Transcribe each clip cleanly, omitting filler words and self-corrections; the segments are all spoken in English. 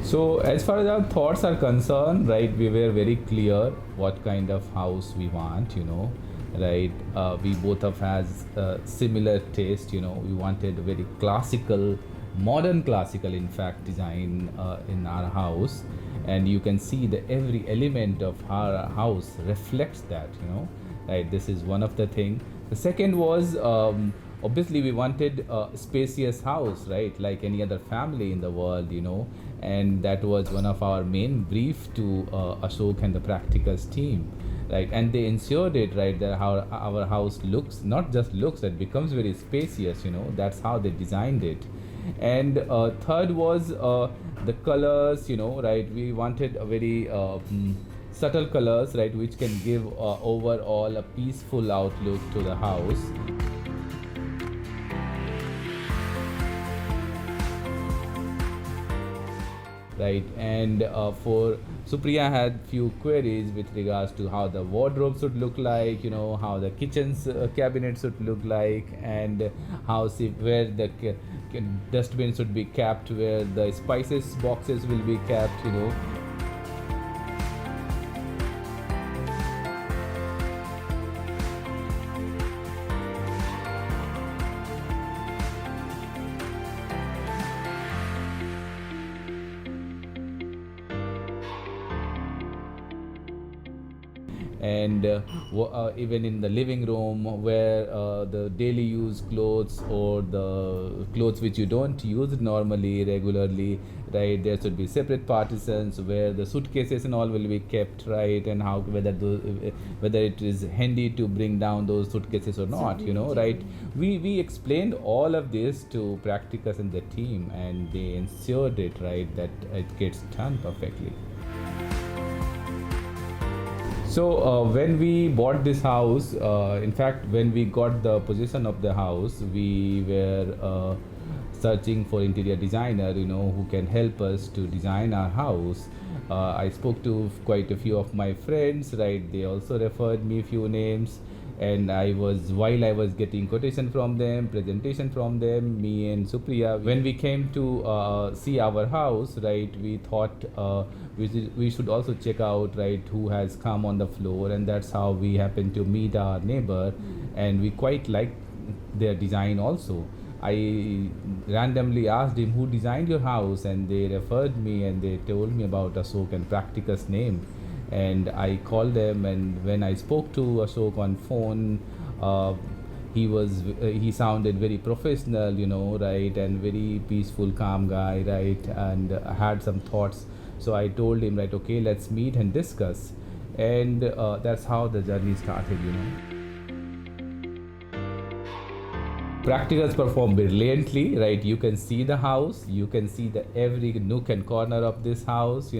So as far as our thoughts are concerned, right, we were very clear what kind of house we want, right. We both of has similar taste, we wanted very classical, modern classical, in fact, design in our house, and you can see that every element of our house reflects that, right. This is one of the thing. The second was obviously we wanted a spacious house, right, like any other family in the world, and that was one of our main brief to Ashok and the Practicus team, right, and they ensured it, right, that how our house looks, not just looks, it becomes very spacious, that's how they designed it. And third was the colors, right, we wanted a very subtle colors, right, which can give overall a peaceful outlook to the house. Right, and for Supriya had few queries with regards to how the wardrobe should look like, how the kitchen's cabinet should look like, and where the dustbin should be kept, where the spices boxes will be kept, and even in the living room where the daily use clothes or the clothes which you don't use normally regularly, right, there should be separate partitions where the suitcases and all will be kept, right, and how whether it is handy to bring down those suitcases or not, right. We explained all of this to Practicus and the team, and they ensured it, right, that it gets done perfectly. So when we bought this house, in fact, when we got the possession of the house, we were searching for interior designer, who can help us to design our house. I spoke to quite a few of my friends, right? They also referred me a few names, and while I was getting quotation from them, presentation from them, me and Supriya, when we came to see our house, right, we thought we should also check out, right, who has come on the floor, and that's how we happened to meet our neighbor, and we quite liked their design also. I randomly asked him who designed your house, and they referred me and they told me about Ashok and Practicus name, and I called them, and when I spoke to Ashok on phone, he sounded very professional, right, and very peaceful, calm guy, right, and had some thoughts. So I told him, right, okay, let's meet and discuss, and that's how the journey started, Practicus performed brilliantly, right? You can see the house, you can see the every nook and corner of this house,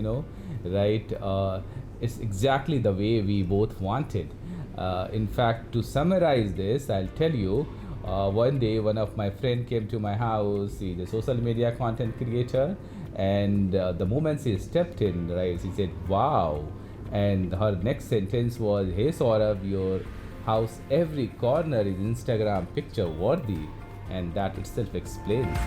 right? It's exactly the way we both wanted. In fact, to summarize this, I'll tell you, one day one of my friend came to my house. He's a social media content creator, and the moment she stepped in, right, she said, wow. And her next sentence was, hey Saurabh, your house every corner is Instagram picture worthy, and that itself explains.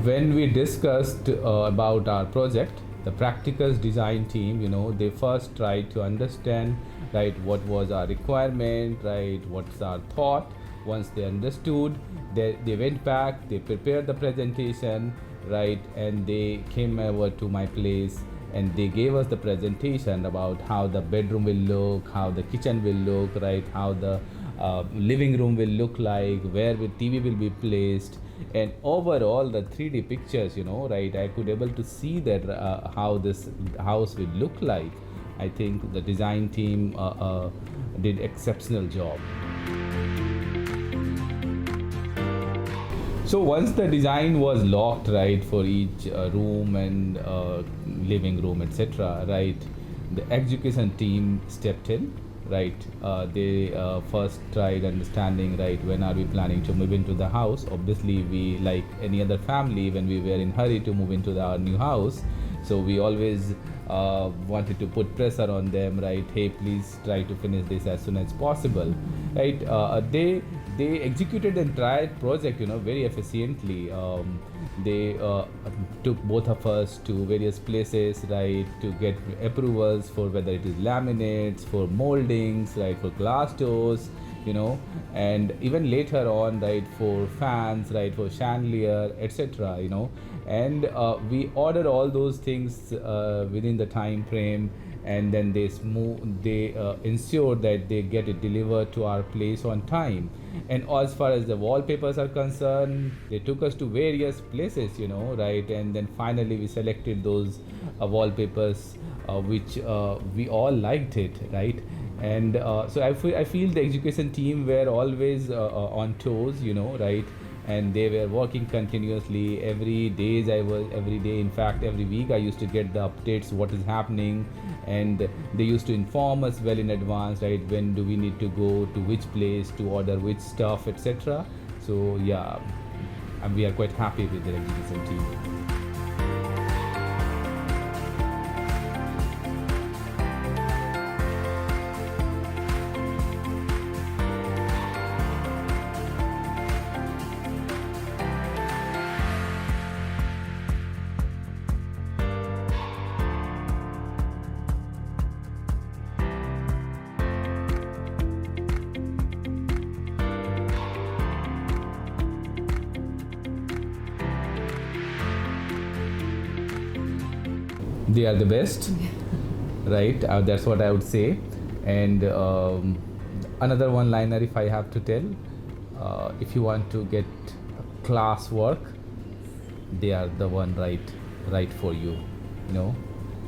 When we discussed about our project, the Practicus design team, they first tried to understand, right, what was our requirement, right, what's our thought. Once they understood, they went back, they prepared the presentation, right, and they came over to my place and they gave us the presentation about how the bedroom will look, how the kitchen will look, right, how the living room will look like, where the TV will be placed, and overall the 3D pictures, right, I could able to see that how this house will look like. I think the design team did exceptional job. So once the design was locked, right, for each room and living room, etc., right, the execution team stepped in, right. They first tried understanding, right, when are we planning to move into the house. Obviously, we, like any other family, when we were in hurry to move into our new house, so we always wanted to put pressure on them, right, hey, please try to finish this as soon as possible, right. They they executed the entire project, very efficiently. They took both of us to various places, right, to get approvals for whether it is laminates, for moldings, right, for glass doors, and even later on, right, for fans, right, for chandelier, etc. And we order all those things within the time frame, and then they ensure that they get it delivered to our place on time. And as far as the wallpapers are concerned, they took us to various places, right, and then finally we selected those wallpapers which we all liked it, right. And so I feel the education team were always on toes, right, and they were working continuously. Every day, in fact every week, I used to get the updates what is happening, and they used to inform us well in advance, right, when do we need to go to which place to order which stuff, etc. So yeah, and we are quite happy with the education team. They are the best, right? That's what I would say. And another one liner, if I have to tell, if you want to get class work, they are the one right for you,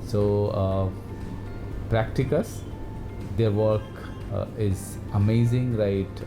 So Practicus, their work is amazing, right?